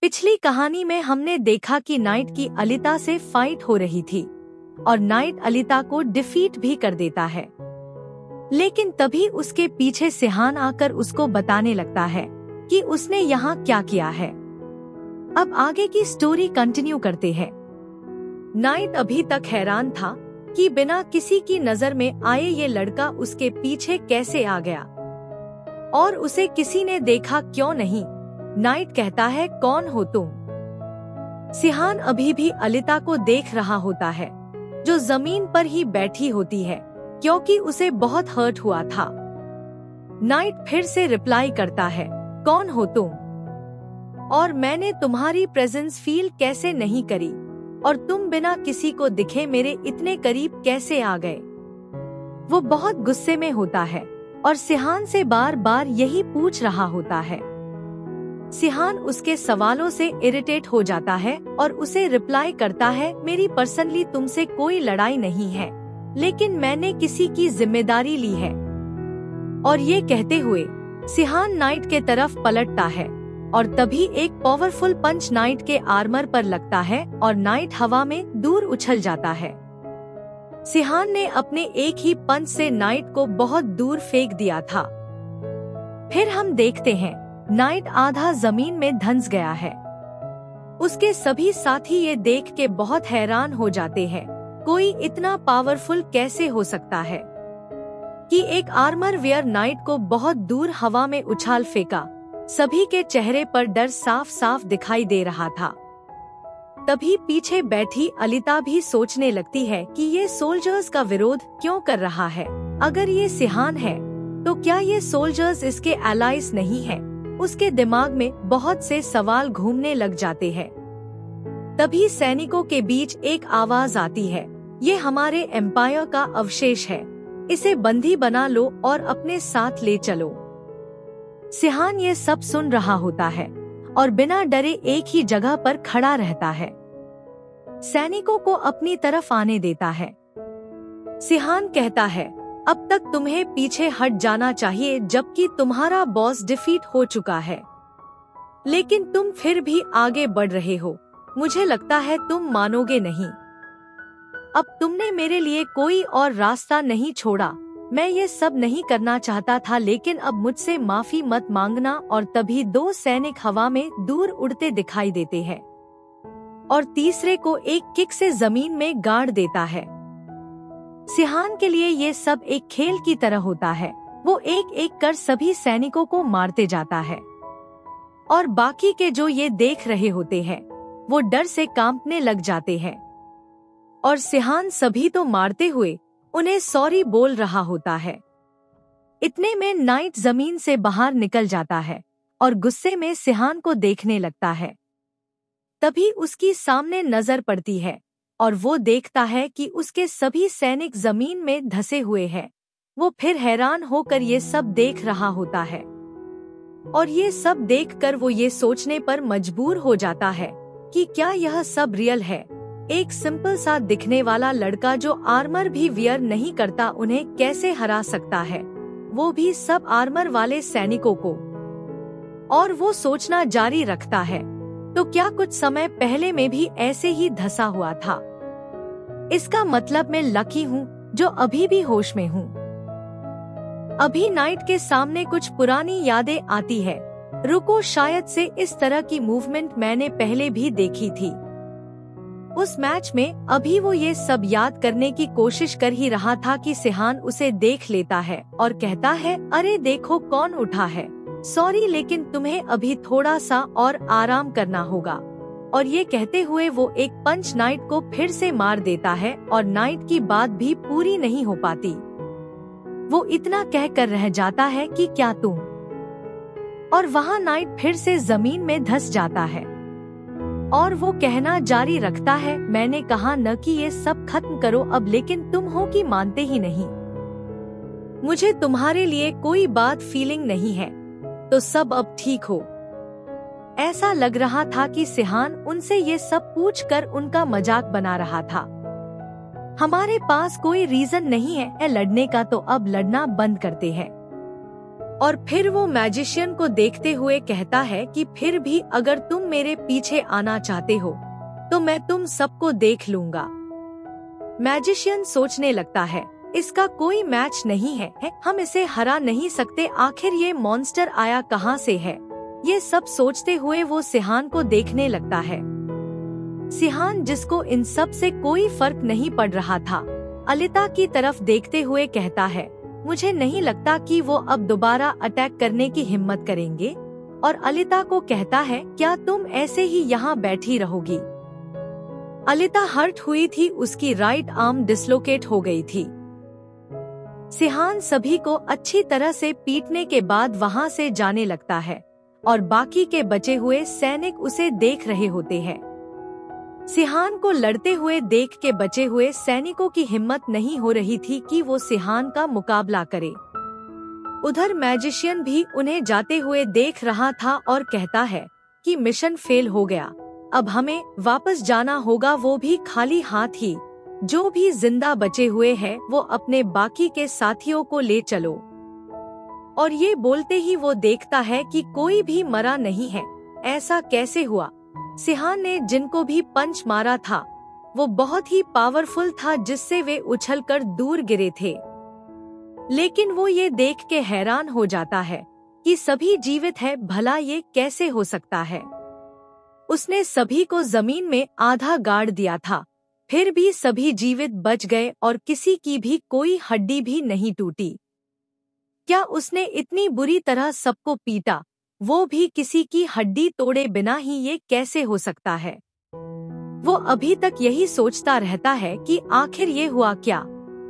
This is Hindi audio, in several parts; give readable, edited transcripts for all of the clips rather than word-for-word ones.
पिछली कहानी में हमने देखा कि नाइट की अलिता से फाइट हो रही थी और नाइट अलिता को डिफीट भी कर देता है, लेकिन तभी उसके पीछे सिहान आकर उसको बताने लगता है कि उसने यहाँ क्या किया है। अब आगे की स्टोरी कंटिन्यू करते हैं। नाइट अभी तक हैरान था कि बिना किसी की नजर में आए ये लड़का उसके पीछे कैसे आ गया और उसे किसी ने देखा क्यों नहीं। नाइट कहता है, कौन हो तुम? सिहान अभी भी अलिता को देख रहा होता है, जो जमीन पर ही बैठी होती है क्योंकि उसे बहुत हर्ट हुआ था। नाइट फिर से रिप्लाई करता है, कौन हो तुम? और मैंने तुम्हारी प्रेजेंस फील कैसे नहीं करी और तुम बिना किसी को दिखे मेरे इतने करीब कैसे आ गए? वो बहुत गुस्से में होता है और सिहान से बार बार यही पूछ रहा होता है। सिहान उसके सवालों से इरिटेट हो जाता है और उसे रिप्लाई करता है, मेरी पर्सनली तुमसे कोई लड़ाई नहीं है, लेकिन मैंने किसी की जिम्मेदारी ली है। और ये कहते हुए सिहान नाइट के तरफ पलटता है और तभी एक पावरफुल पंच नाइट के आर्मर पर लगता है और नाइट हवा में दूर उछल जाता है। सिहान ने अपने एक ही पंच से नाइट को बहुत दूर फेंक दिया था। फिर हम देखते हैं नाइट आधा जमीन में धंस गया है। उसके सभी साथी ये देख के बहुत हैरान हो जाते हैं, कोई इतना पावरफुल कैसे हो सकता है कि एक आर्मर वेयर नाइट को बहुत दूर हवा में उछाल फेंका। सभी के चेहरे पर डर साफ साफ दिखाई दे रहा था। तभी पीछे बैठी अलिता भी सोचने लगती है कि ये सोल्जर्स का विरोध क्यों कर रहा है। अगर ये सिहान है तो क्या ये सोल्जर्स इसके एलाइज नहीं है? उसके दिमाग में बहुत से सवाल घूमने लग जाते हैं। तभी सैनिकों के बीच एक आवाज आती है, ये हमारे एम्पायर का अवशेष है, इसे बंदी बना लो और अपने साथ ले चलो। सिहान ये सब सुन रहा होता है और बिना डरे एक ही जगह पर खड़ा रहता है। सैनिकों को अपनी तरफ आने देता है। सिहान कहता है, अब तक तुम्हें पीछे हट जाना चाहिए जबकि तुम्हारा बॉस डिफीट हो चुका है, लेकिन तुम फिर भी आगे बढ़ रहे हो। मुझे लगता है तुम मानोगे नहीं। अब तुमने मेरे लिए कोई और रास्ता नहीं छोड़ा। मैं ये सब नहीं करना चाहता था, लेकिन अब मुझसे माफी मत मांगना। और तभी दो सैनिक हवा में दूर उड़ते दिखाई देते हैं और तीसरे को एक किक से जमीन में गाड़ देता है। सिहान के लिए ये सब एक खेल की तरह होता है। वो एक एक कर सभी सैनिकों को मारते जाता है और बाकी के जो ये देख रहे होते हैं वो डर से कांपने लग जाते हैं। और सिहान सभी तो मारते हुए उन्हें सॉरी बोल रहा होता है। इतने में नाइट जमीन से बाहर निकल जाता है और गुस्से में सिहान को देखने लगता है। तभी उसकी सामने नजर पड़ती है और वो देखता है कि उसके सभी सैनिक जमीन में धंसे हुए हैं। वो फिर हैरान होकर ये सब देख रहा होता है और ये सब देखकर वो ये सोचने पर मजबूर हो जाता है कि क्या यह सब रियल है। एक सिंपल सा दिखने वाला लड़का जो आर्मर भी वियर नहीं करता उन्हें कैसे हरा सकता है, वो भी सब आर्मर वाले सैनिकों को। और वो सोचना जारी रखता है, तो क्या कुछ समय पहले में भी ऐसे ही धंसा हुआ था? इसका मतलब मैं लकी हूँ जो अभी भी होश में हूँ। अभी नाइट के सामने कुछ पुरानी यादें आती है। रुको, शायद से इस तरह की मूवमेंट मैंने पहले भी देखी थी। उस मैच में अभी वो ये सब याद करने की कोशिश कर ही रहा था कि सिहान उसे देख लेता है और कहता है, अरे देखो कौन उठा है। सॉरी, लेकिन तुम्हें अभी थोड़ा सा और आराम करना होगा। और ये कहते हुए वो एक पंच नाइट को फिर से मार देता है और नाइट की बात भी पूरी नहीं हो पाती। वो इतना कहकर रह जाता है कि क्या तुम? और वहाँ नाइट फिर से जमीन में धंस जाता है और वो कहना जारी रखता है, मैंने कहा न कि ये सब खत्म करो अब, लेकिन तुम हो कि मानते ही नहीं। मुझे तुम्हारे लिए कोई बात फीलिंग नहीं है, तो सब अब ठीक हो। ऐसा लग रहा था कि सिहान उनसे ये सब पूछकर उनका मजाक बना रहा था। हमारे पास कोई रीजन नहीं है लड़ने का, तो अब लड़ना बंद करते हैं। और फिर वो मैजिशियन को देखते हुए कहता है कि फिर भी अगर तुम मेरे पीछे आना चाहते हो तो मैं तुम सबको देख लूंगा। मैजिशियन सोचने लगता है, इसका कोई मैच नहीं है, हम इसे हरा नहीं सकते, आखिर ये मॉन्स्टर आया कहाँ से है। ये सब सोचते हुए वो सिहान को देखने लगता है। सिहान, जिसको इन सब से कोई फर्क नहीं पड़ रहा था, अलिता की तरफ देखते हुए कहता है, मुझे नहीं लगता कि वो अब दोबारा अटैक करने की हिम्मत करेंगे। और अलिता को कहता है, क्या तुम ऐसे ही यहाँ बैठी रहोगी। अलिता हर्ट हुई थी, उसकी राइट आर्म डिसलोकेट हो गई थी। सिहान सभी को अच्छी तरह से पीटने के बाद वहाँ से जाने लगता है और बाकी के बचे हुए सैनिक उसे देख रहे होते हैं। सिहान को लड़ते हुए देख के बचे हुए सैनिकों की हिम्मत नहीं हो रही थी कि वो सिहान का मुकाबला करे। उधर मैजिशियन भी उन्हें जाते हुए देख रहा था और कहता है कि मिशन फेल हो गया, अब हमें वापस जाना होगा, वो भी खाली हाथ ही। जो भी जिंदा बचे हुए हैं वो अपने बाकी के साथियों को ले चलो। और ये बोलते ही वो देखता है कि कोई भी मरा नहीं है। ऐसा कैसे हुआ? सिहान ने जिनको भी पंच मारा था वो बहुत ही पावरफुल था, जिससे वे उछलकर दूर गिरे थे। लेकिन वो ये देख के हैरान हो जाता है कि सभी जीवित है, भला ये कैसे हो सकता है। उसने सभी को जमीन में आधा गाड़ दिया था, फिर भी सभी जीवित बच गए और किसी की भी कोई हड्डी भी नहीं टूटी। क्या उसने इतनी बुरी तरह सबको पीटा, वो भी किसी की हड्डी तोड़े बिना ही, ये कैसे हो सकता है? वो अभी तक यही सोचता रहता है कि आखिर ये हुआ क्या।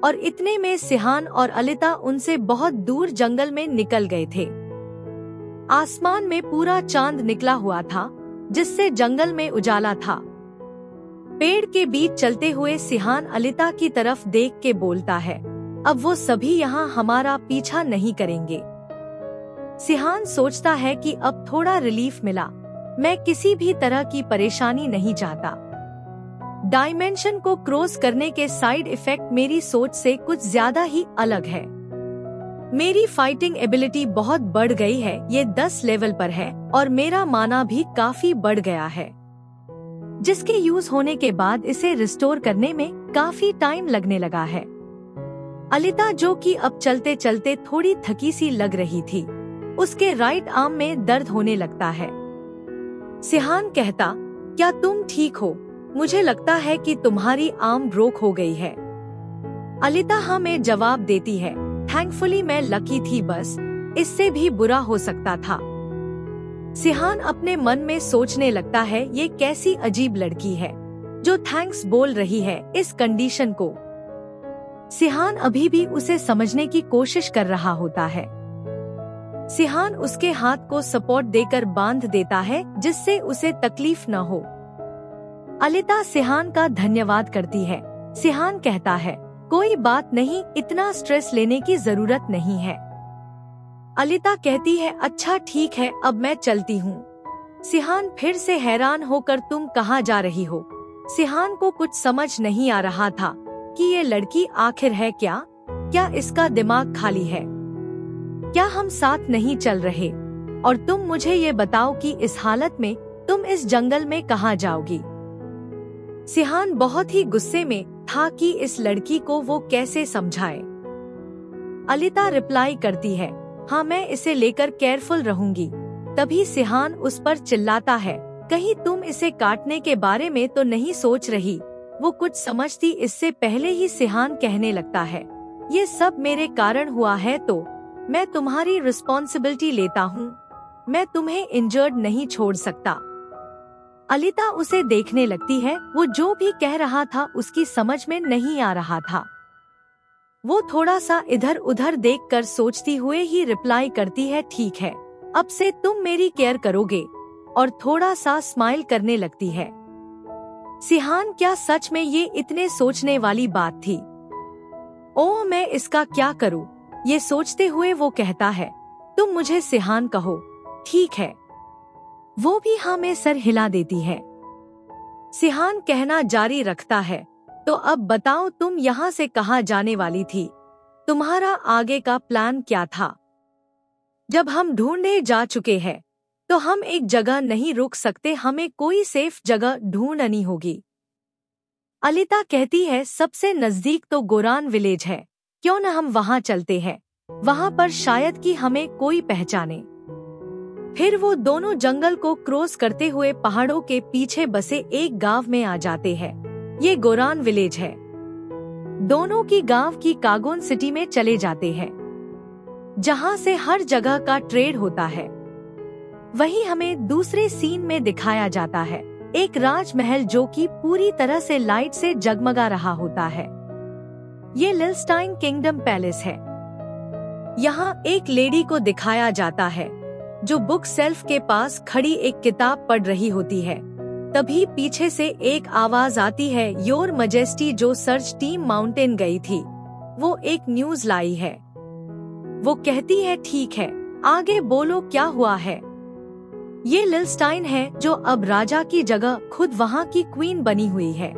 और इतने में सिहान और अलिता उनसे बहुत दूर जंगल में निकल गए थे। आसमान में पूरा चांद निकला हुआ था, जिससे जंगल में उजाला था। पेड़ के बीच चलते हुए सिहान अलिता की तरफ देख के बोलता है, अब वो सभी यहाँ हमारा पीछा नहीं करेंगे। सिहान सोचता है कि अब थोड़ा रिलीफ मिला, मैं किसी भी तरह की परेशानी नहीं चाहता। डायमेंशन को क्रॉस करने के साइड इफेक्ट मेरी सोच से कुछ ज्यादा ही अलग है। मेरी फाइटिंग एबिलिटी बहुत बढ़ गई है, ये 10 लेवल पर है और मेरा माना भी काफी बढ़ गया है, जिसके यूज होने के बाद इसे रिस्टोर करने में काफी टाइम लगने लगा है। अलिता, जो कि अब चलते चलते थोड़ी थकी सी लग रही थी, उसके राइट आर्म में दर्द होने लगता है। सिहान कहता, क्या तुम ठीक हो? मुझे लगता है कि तुम्हारी आर्म ब्रोक हो गई है। अलिता हाँ में जवाब देती है, थैंकफुली मैं लकी थी, बस इससे भी बुरा हो सकता था। सिहान अपने मन में सोचने लगता है, ये कैसी अजीब लड़की है जो थैंक्स बोल रही है इस कंडीशन को। सिहान अभी भी उसे समझने की कोशिश कर रहा होता है। सिहान उसके हाथ को सपोर्ट देकर बांध देता है, जिससे उसे तकलीफ न हो। अलिता सिहान का धन्यवाद करती है। सिहान कहता है, कोई बात नहीं, इतना स्ट्रेस लेने की जरूरत नहीं है। अलिता कहती है, अच्छा ठीक है, अब मैं चलती हूँ। सिहान फिर से हैरान होकर, तुम कहाँ जा रही हो? सिहान को कुछ समझ नहीं आ रहा था कि ये लड़की आखिर है क्या इसका दिमाग खाली है? क्या हम साथ नहीं चल रहे? और तुम मुझे ये बताओ कि इस हालत में तुम इस जंगल में कहाँ जाओगी? सिहान बहुत ही गुस्से में था कि इस लड़की को वो कैसे समझाए। अलिता रिप्लाई करती है, हाँ मैं इसे लेकर केयरफुल रहूंगी। तभी सिहान उस पर चिल्लाता है, कहीं तुम इसे काटने के बारे में तो नहीं सोच रही? वो कुछ समझती इससे पहले ही सिहान कहने लगता है, ये सब मेरे कारण हुआ है तो मैं तुम्हारी रिस्पॉन्सिबिलिटी लेता हूँ, मैं तुम्हें इंजर्ड नहीं छोड़ सकता। अलिता उसे देखने लगती है, वो जो भी कह रहा था उसकी समझ में नहीं आ रहा था। वो थोड़ा सा इधर उधर देखकर सोचती हुए ही रिप्लाई करती है, ठीक है, अब से तुम मेरी केयर करोगे, और थोड़ा सा स्माइल करने लगती है। सिहान, क्या सच में ये इतने सोचने वाली बात थी? ओह मैं इसका क्या करूं? ये सोचते हुए वो कहता है, तुम मुझे सिहान कहो, ठीक है। वो भी हाँ में सर हिला देती है। सिहान कहना जारी रखता है, तो अब बताओ तुम यहाँ से कहाँ जाने वाली थी? तुम्हारा आगे का प्लान क्या था? जब हम ढूंढने जा चुके हैं तो हम एक जगह नहीं रुक सकते, हमें कोई सेफ जगह ढूंढनी होगी। अलिता कहती है सबसे नजदीक तो गोरान विलेज है, क्यों न हम वहाँ चलते हैं, वहाँ पर शायद कि हमें कोई पहचाने। फिर वो दोनों जंगल को क्रॉस करते हुए पहाड़ों के पीछे बसे एक गांव में आ जाते हैं। ये गोरान विलेज है। दोनों की गांव की कागोन सिटी में चले जाते हैं, जहां से हर जगह का ट्रेड होता है। वही हमें दूसरे सीन में दिखाया जाता है, एक राजमहल जो कि पूरी तरह से लाइट से जगमगा रहा होता है। ये लिलस्टाइन किंगडम पैलेस है। यहाँ एक लेडी को दिखाया जाता है जो बुक शेल्फ के पास खड़ी एक किताब पढ़ रही होती है। तभी पीछे से एक आवाज आती है, योर मजेस्टी, जो सर्च टीम माउंटेन गई थी वो एक न्यूज लाई है। वो कहती है ठीक है, आगे बोलो क्या हुआ है। ये लिलस्टाइन है जो अब राजा की जगह खुद वहाँ की क्वीन बनी हुई है।